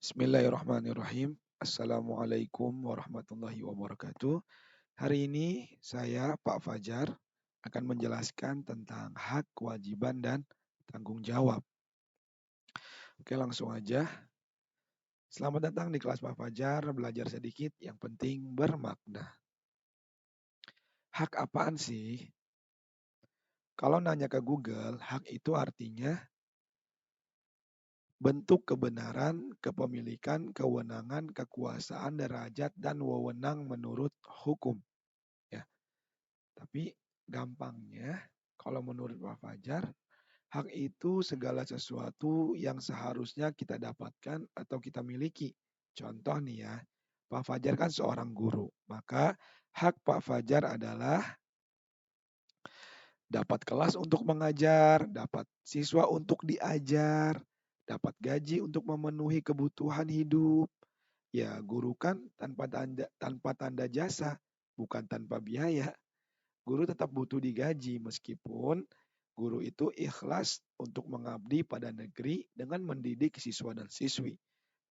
Bismillahirrahmanirrahim. Assalamualaikum warahmatullahi wabarakatuh. Hari ini saya, Pak Fajar, akan menjelaskan tentang hak, kewajiban, dan tanggung jawab. Oke, langsung aja. Selamat datang di kelas Pak Fajar, belajar sedikit yang penting bermakna. Hak apaan sih? Kalau nanya ke Google, hak itu artinya bentuk kebenaran, kepemilikan, kewenangan, kekuasaan, derajat, dan wewenang menurut hukum. Ya. Tapi gampangnya, kalau menurut Pak Fajar, hak itu segala sesuatu yang seharusnya kita dapatkan atau kita miliki. Contoh nih ya, Pak Fajar kan seorang guru. Maka hak Pak Fajar adalah dapat kelas untuk mengajar, dapat siswa untuk diajar, dapat gaji untuk memenuhi kebutuhan hidup. Ya, guru kan tanpa tanda jasa, bukan tanpa biaya. Guru tetap butuh digaji meskipun guru itu ikhlas untuk mengabdi pada negeri dengan mendidik siswa dan siswi.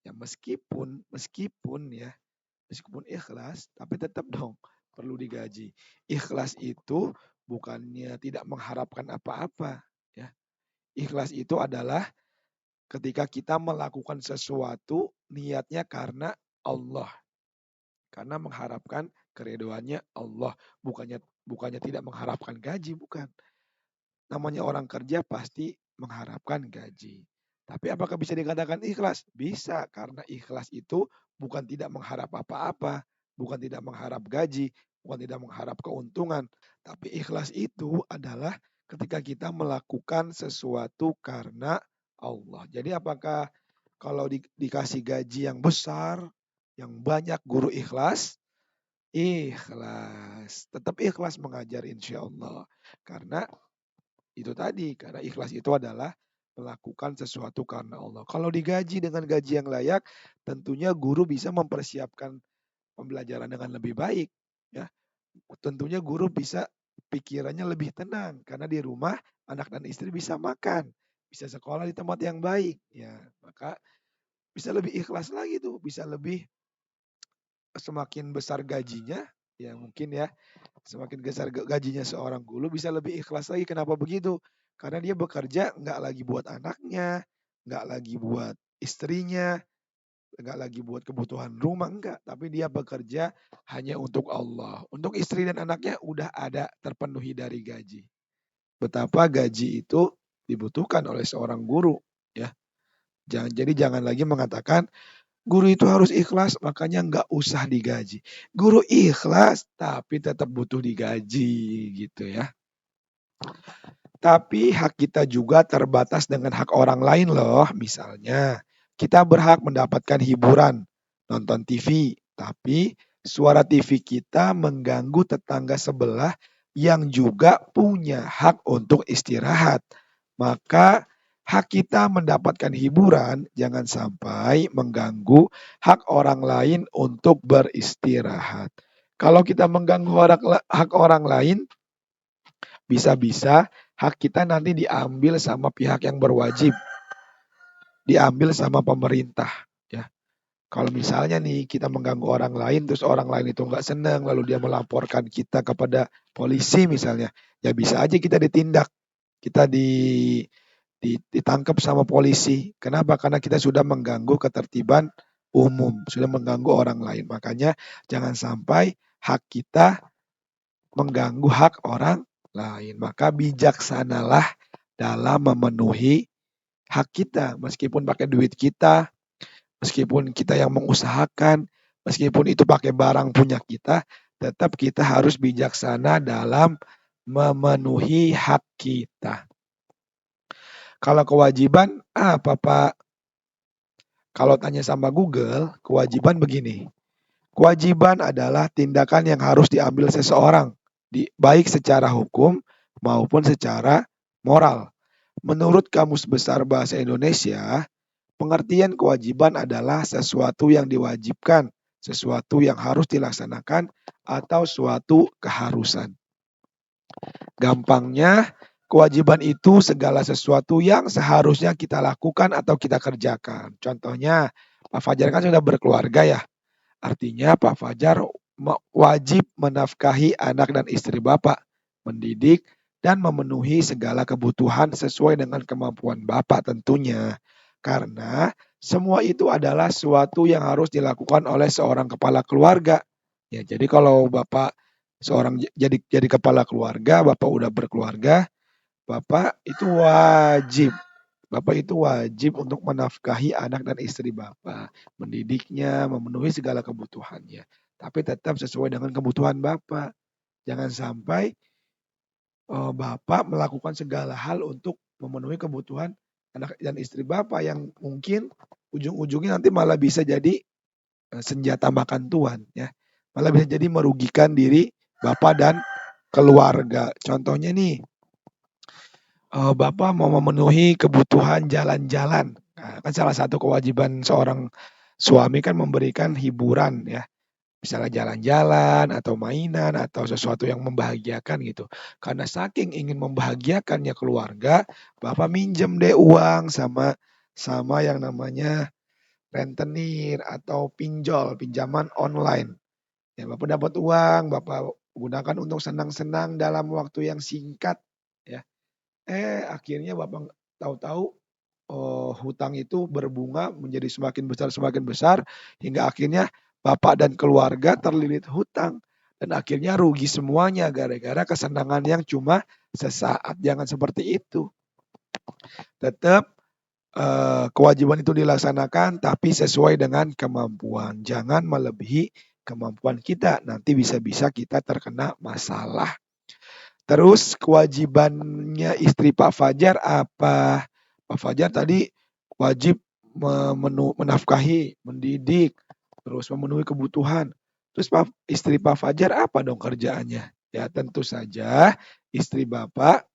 Ya meskipun ikhlas tapi tetap dong perlu digaji. Ikhlas itu bukannya tidak mengharapkan apa-apa, ya. Ikhlas itu adalah ketika kita melakukan sesuatu niatnya karena Allah, karena mengharapkan keridhoannya Allah, bukannya bukannya tidak mengharapkan gaji, bukan. Namanya orang kerja pasti mengharapkan gaji. Tapi apakah bisa dikatakan ikhlas? Bisa, karena ikhlas itu bukan tidak mengharap apa-apa, bukan tidak mengharap gaji, bukan tidak mengharap keuntungan. Tapi ikhlas itu adalah ketika kita melakukan sesuatu karena Allah. Jadi apakah kalau dikasih gaji yang besar, yang banyak guru ikhlas? Ikhlas. Tetap ikhlas mengajar insya Allah. Karena itu tadi, karena ikhlas itu adalah melakukan sesuatu karena Allah. Kalau digaji dengan gaji yang layak, tentunya guru bisa mempersiapkan pembelajaran dengan lebih baik, ya. Tentunya guru bisa pikirannya lebih tenang karena di rumah anak dan istri bisa makan, bisa sekolah di tempat yang baik, ya. Maka bisa lebih ikhlas lagi tuh, bisa lebih semakin besar gajinya, ya mungkin ya, semakin besar gajinya seorang guru bisa lebih ikhlas lagi. Kenapa begitu? Karena dia bekerja nggak lagi buat anaknya, nggak lagi buat istrinya, nggak lagi buat kebutuhan rumah, enggak. Tapi dia bekerja hanya untuk Allah. Untuk istri dan anaknya udah ada terpenuhi dari gaji. Betapa gaji itu dibutuhkan oleh seorang guru, ya. Jangan lagi mengatakan guru itu harus ikhlas, makanya nggak usah digaji. Guru ikhlas, tapi tetap butuh digaji, gitu ya. Tapi hak kita juga terbatas dengan hak orang lain loh. Misalnya, kita berhak mendapatkan hiburan, nonton TV, tapi suara TV kita mengganggu tetangga sebelah yang juga punya hak untuk istirahat. Maka hak kita mendapatkan hiburan jangan sampai mengganggu hak orang lain untuk beristirahat. Kalau kita mengganggu hak orang lain, bisa-bisa hak kita nanti diambil sama pihak yang berwajib, diambil sama pemerintah, ya. Kalau misalnya nih kita mengganggu orang lain, terus orang lain itu nggak senang, lalu dia melaporkan kita kepada polisi misalnya, ya bisa aja kita ditindak, kita ditangkap sama polisi. Kenapa? Karena kita sudah mengganggu ketertiban umum, sudah mengganggu orang lain. Makanya jangan sampai hak kita mengganggu hak orang lain. Maka bijaksanalah dalam memenuhi hak kita, meskipun pakai duit kita, meskipun kita yang mengusahakan, meskipun itu pakai barang punya kita, tetap kita harus bijaksana dalam memenuhi hak kita. Kalau kewajiban apa Pak? Kalau tanya sama Google, kewajiban begini. Kewajiban adalah tindakan yang harus diambil seseorang, baik secara hukum maupun secara moral. Menurut Kamus Besar Bahasa Indonesia, pengertian kewajiban adalah sesuatu yang diwajibkan, sesuatu yang harus dilaksanakan, atau suatu keharusan. Gampangnya, kewajiban itu segala sesuatu yang seharusnya kita lakukan atau kita kerjakan. Contohnya, Pak Fajar kan sudah berkeluarga ya. Artinya Pak Fajar wajib menafkahi anak dan istri Bapak, mendidik dan memenuhi segala kebutuhan sesuai dengan kemampuan Bapak tentunya. Karena semua itu adalah suatu yang harus dilakukan oleh seorang kepala keluarga. Ya, jadi kalau Bapak jadi kepala keluarga, Bapak udah berkeluarga, Bapak itu wajib untuk menafkahi anak dan istri Bapak, mendidiknya, memenuhi segala kebutuhannya. Tapi tetap sesuai dengan kebutuhan Bapak. Jangan sampai Bapak melakukan segala hal untuk memenuhi kebutuhan anak dan istri Bapak yang mungkin ujung-ujungnya nanti malah bisa jadi senjata makan tuan ya. Malah bisa jadi merugikan diri Bapak dan keluarga. Contohnya nih, Bapak mau memenuhi kebutuhan jalan-jalan. Nah, kan salah satu kewajiban seorang suami kan memberikan hiburan ya, misalnya jalan-jalan atau mainan atau sesuatu yang membahagiakan gitu. Karena saking ingin membahagiakannya keluarga, Bapak minjem deh uang sama sama yang namanya rentenir atau pinjol, pinjaman online. Ya, Bapak dapat uang, Bapak gunakan untuk senang-senang dalam waktu yang singkat ya. Akhirnya Bapak tahu-tahu, hutang itu berbunga menjadi semakin besar hingga akhirnya Bapak dan keluarga terlilit hutang dan akhirnya rugi semuanya gara-gara kesenangan yang cuma sesaat. Jangan seperti itu. Tetap, kewajiban itu dilaksanakan tapi sesuai dengan kemampuan. Jangan melebihi kemampuan kita, nanti bisa-bisa kita terkena masalah. Terus kewajibannya istri Pak Fajar apa? Pak Fajar tadi wajib menafkahi, mendidik, terus memenuhi kebutuhan. Terus istri Pak Fajar apa dong kerjaannya? Ya tentu saja istri Bapak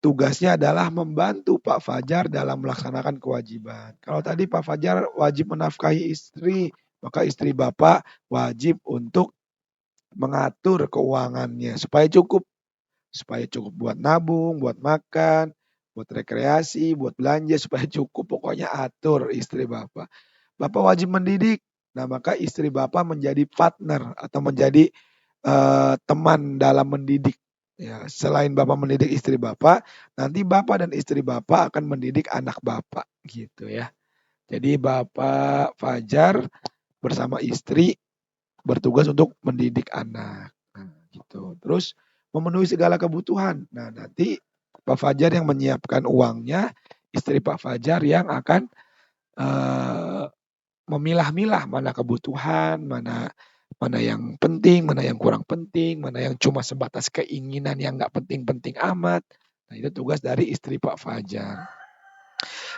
tugasnya adalah membantu Pak Fajar dalam melaksanakan kewajiban. Kalau tadi Pak Fajar wajib menafkahi istri, maka istri Bapak wajib untuk mengatur keuangannya supaya cukup buat nabung, buat makan, buat rekreasi, buat belanja supaya cukup. Pokoknya atur istri Bapak. Bapak wajib mendidik. Nah, maka istri Bapak menjadi partner atau menjadi teman dalam mendidik. Ya, selain Bapak mendidik istri Bapak, nanti Bapak dan istri Bapak akan mendidik anak Bapak gitu ya. Jadi Bapak Fajar bersama istri bertugas untuk mendidik anak. Nah, gitu. Terus memenuhi segala kebutuhan. Nah, nanti Pak Fajar yang menyiapkan uangnya, istri Pak Fajar yang akan memilah-milah mana kebutuhan, mana mana yang penting, mana yang kurang penting, mana yang cuma sebatas keinginan yang nggak penting-penting amat. Nah, itu tugas dari istri Pak Fajar.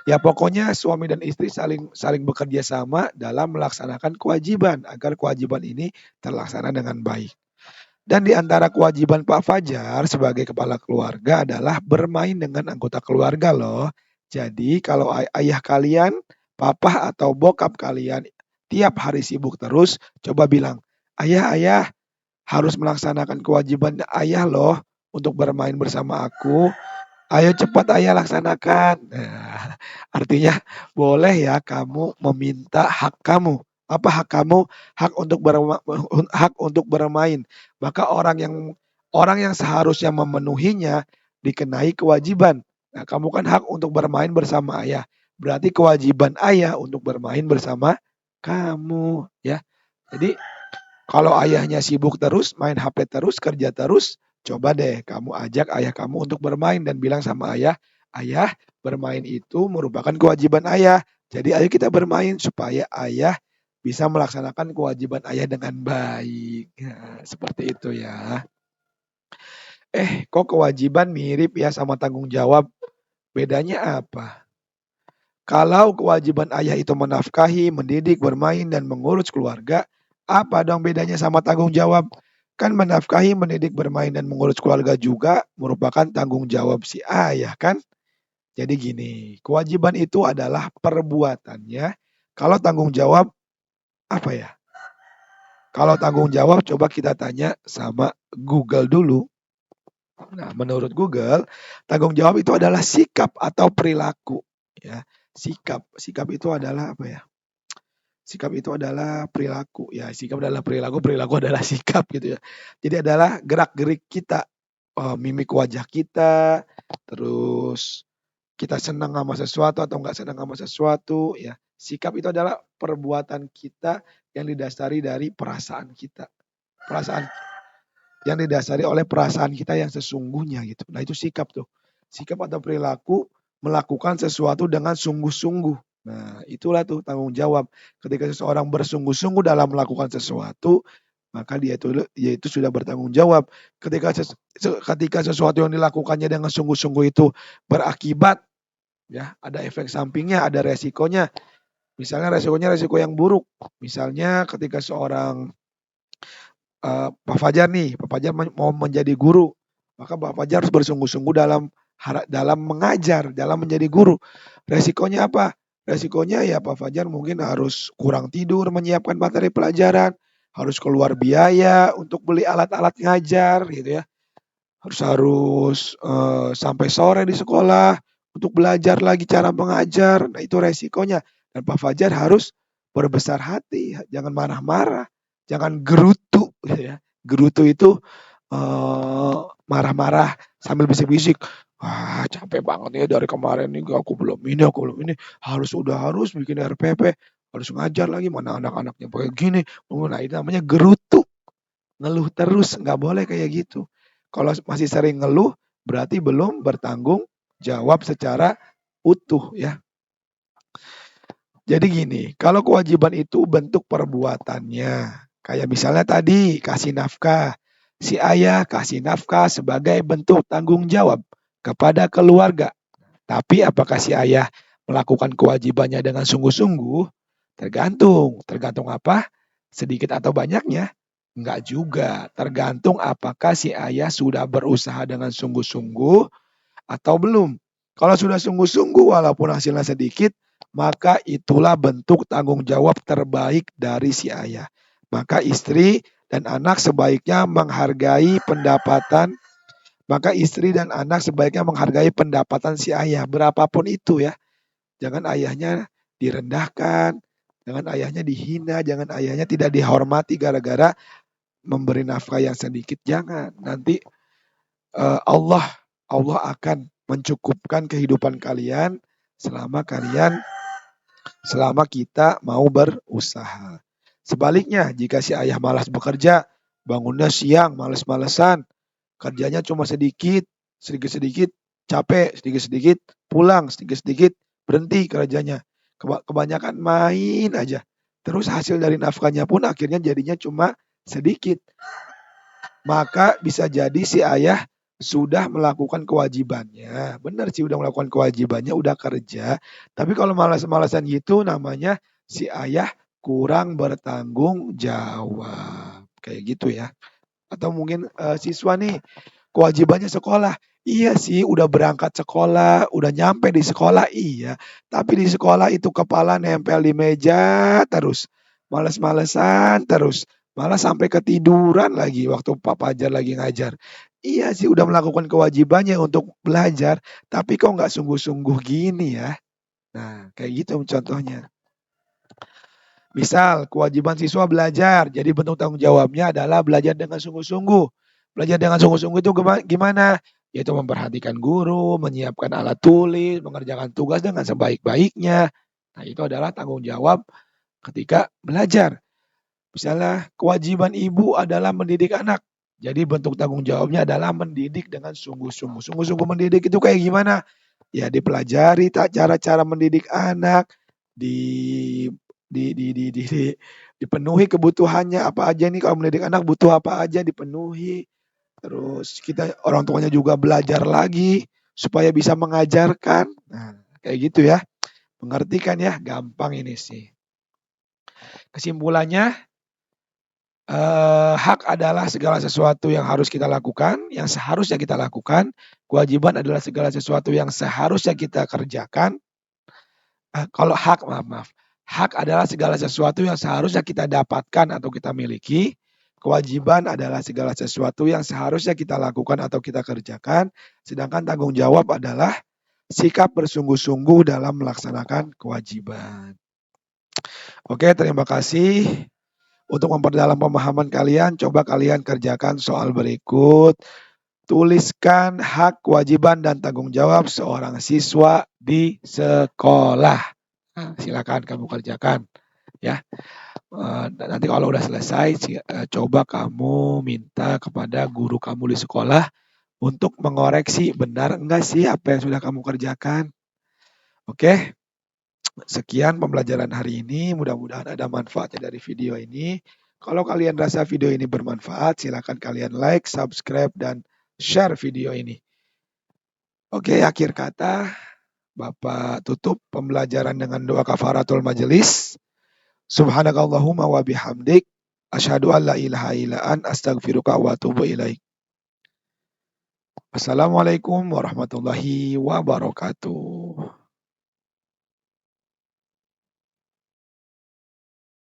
Ya pokoknya suami dan istri saling saling bekerja sama dalam melaksanakan kewajiban agar kewajiban ini terlaksana dengan baik. Dan di antara kewajiban Pak Fajar sebagai kepala keluarga adalah bermain dengan anggota keluarga loh. Jadi kalau ayah kalian, papa atau bokap kalian tiap hari sibuk terus, coba bilang, "Ayah, ayah, harus melaksanakan kewajiban ayah loh untuk bermain bersama aku. Ayo cepat ayah laksanakan." Nah, artinya boleh ya kamu meminta hak kamu. Apa hak kamu? Hak untuk bermain. Maka orang yang seharusnya memenuhinya dikenai kewajiban. Nah, kamu kan hak untuk bermain bersama ayah. Berarti kewajiban ayah untuk bermain bersama kamu ya. Jadi kalau ayahnya sibuk terus, main HP terus, kerja terus, coba deh kamu ajak ayah kamu untuk bermain dan bilang sama ayah, "Ayah, bermain itu merupakan kewajiban ayah. Jadi ayo kita bermain supaya ayah bisa melaksanakan kewajiban ayah dengan baik." Nah, seperti itu ya. Kok kewajiban mirip ya sama tanggung jawab? Bedanya apa? Kalau kewajiban ayah itu menafkahi, mendidik, bermain, dan mengurus keluarga, apa dong bedanya sama tanggung jawab? Kan menafkahi, mendidik, bermain, dan mengurus keluarga juga merupakan tanggung jawab si ayah kan? Jadi gini, kewajiban itu adalah perbuatannya. Kalau tanggung jawab apa ya? Kalau tanggung jawab coba kita tanya sama Google dulu. Nah, menurut Google, tanggung jawab itu adalah sikap atau perilaku ya. sikap. Sikap itu adalah apa ya? Sikap itu adalah perilaku. Ya, sikap adalah perilaku, perilaku adalah sikap gitu ya. Jadi adalah gerak-gerik kita, mimik wajah kita, terus kita senang sama sesuatu atau nggak senang sama sesuatu ya. Sikap itu adalah perbuatan kita yang didasari dari perasaan kita. Perasaan yang didasari oleh perasaan kita yang sesungguhnya gitu. Nah, itu sikap tuh. Sikap atau perilaku melakukan sesuatu dengan sungguh-sungguh. Nah, itulah tuh tanggung jawab. Ketika seseorang bersungguh-sungguh dalam melakukan sesuatu, maka dia itu sudah bertanggung jawab. Ketika sesuatu yang dilakukannya dengan sungguh-sungguh itu berakibat, ya, ada efek sampingnya, ada resikonya. Misalnya resiko yang buruk. Misalnya ketika seorang Pak Fajar nih, Pak Fajar mau menjadi guru, maka Pak Fajar harus bersungguh-sungguh dalam mengajar, dalam menjadi guru. Resikonya apa? Resikonya ya Pak Fajar mungkin harus kurang tidur menyiapkan materi pelajaran, harus keluar biaya untuk beli alat-alat ngajar gitu ya. Harus sampai sore di sekolah untuk belajar lagi cara mengajar. Nah, itu resikonya. Dan Pak Fajar harus berbesar hati, jangan marah-marah, jangan gerutu gitu ya. Gerutu itu marah-marah sambil bisik-bisik. Wah, capek banget ya dari kemarin nih aku belum ini, harus bikin RPP, harus ngajar lagi, mana anak-anaknya pakai gini. Nah, itu namanya gerutu. Ngeluh terus, nggak boleh kayak gitu. Kalau masih sering ngeluh, berarti belum bertanggung jawab secara utuh ya. Jadi gini, kalau kewajiban itu bentuk perbuatannya. Kayak misalnya tadi kasih nafkah. Si ayah kasih nafkah sebagai bentuk tanggung jawab kepada keluarga. Tapi apakah si ayah melakukan kewajibannya dengan sungguh-sungguh? Tergantung. Tergantung apa? Sedikit atau banyaknya? Enggak juga. Tergantung apakah si ayah sudah berusaha dengan sungguh-sungguh atau belum. Kalau sudah sungguh-sungguh walaupun hasilnya sedikit, maka itulah bentuk tanggung jawab terbaik dari si ayah. Maka istri dan anak sebaiknya menghargai pendapatan si ayah berapapun itu ya. Jangan ayahnya direndahkan, jangan ayahnya dihina, jangan ayahnya tidak dihormati gara-gara memberi nafkah yang sedikit. Jangan. Nanti Allah akan mencukupkan kehidupan kalian selama kita mau berusaha. Sebaliknya, jika si ayah malas bekerja, bangunnya siang, males-malesan, kerjanya cuma sedikit-sedikit, capek, sedikit-sedikit, pulang, sedikit-sedikit, berhenti kerjanya. Kebanyakan main aja. Terus hasil dari nafkahnya pun akhirnya jadinya cuma sedikit. Maka bisa jadi si ayah sudah melakukan kewajibannya. Benar sih udah melakukan kewajibannya, udah kerja. Tapi kalau malas-malasan gitu namanya si ayah kurang bertanggung jawab. Kayak gitu ya. Atau mungkin siswa nih kewajibannya sekolah. Iya sih udah berangkat sekolah, udah nyampe di sekolah iya. Tapi di sekolah itu kepala nempel di meja terus. Males-malesan terus. Malah sampai ketiduran lagi waktu Pak Fajar lagi ngajar. Iya sih udah melakukan kewajibannya untuk belajar, tapi kok nggak sungguh-sungguh gini ya. Nah, kayak gitu contohnya. Misal kewajiban siswa belajar, jadi bentuk tanggung jawabnya adalah belajar dengan sungguh-sungguh. Belajar dengan sungguh-sungguh itu gimana? Yaitu memperhatikan guru, menyiapkan alat tulis, mengerjakan tugas dengan sebaik-baiknya. Nah, itu adalah tanggung jawab ketika belajar. Misalnya kewajiban ibu adalah mendidik anak. Jadi bentuk tanggung jawabnya adalah mendidik dengan sungguh-sungguh. Sungguh-sungguh mendidik itu kayak gimana? Ya dipelajari cara-cara mendidik anak, di dipenuhi kebutuhannya apa aja nih kalau mendidik anak butuh apa aja dipenuhi. Terus kita orang tuanya juga belajar lagi supaya bisa mengajarkan. Nah, kayak gitu ya. Mengerti kan ya? Gampang ini sih. Kesimpulannya, hak adalah segala sesuatu yang harus kita lakukan, yang seharusnya kita lakukan. Kewajiban adalah segala sesuatu yang seharusnya kita kerjakan. Kalau hak, maaf. Hak adalah segala sesuatu yang seharusnya kita dapatkan atau kita miliki. Kewajiban adalah segala sesuatu yang seharusnya kita lakukan atau kita kerjakan. Sedangkan tanggung jawab adalah sikap bersungguh-sungguh dalam melaksanakan kewajiban. Oke, terima kasih. Untuk memperdalam pemahaman kalian, coba kalian kerjakan soal berikut. Tuliskan hak, kewajiban, dan tanggung jawab seorang siswa di sekolah. Nah, silakan kamu kerjakan ya. Nanti kalau udah selesai, coba kamu minta kepada guru kamu di sekolah untuk mengoreksi benar enggak sih apa yang sudah kamu kerjakan. Oke, sekian pembelajaran hari ini. Mudah-mudahan ada manfaatnya dari video ini. Kalau kalian rasa video ini bermanfaat, silakan kalian like, subscribe, dan share video ini. Oke, akhir kata, Bapak tutup pembelajaran dengan doa kafaratul majelis. Subhanakallahumma wa bihamdik. Asyhadu an la ilaha illa an astaghfiruka wa atubu ilaik. Assalamualaikum warahmatullahi wabarakatuh.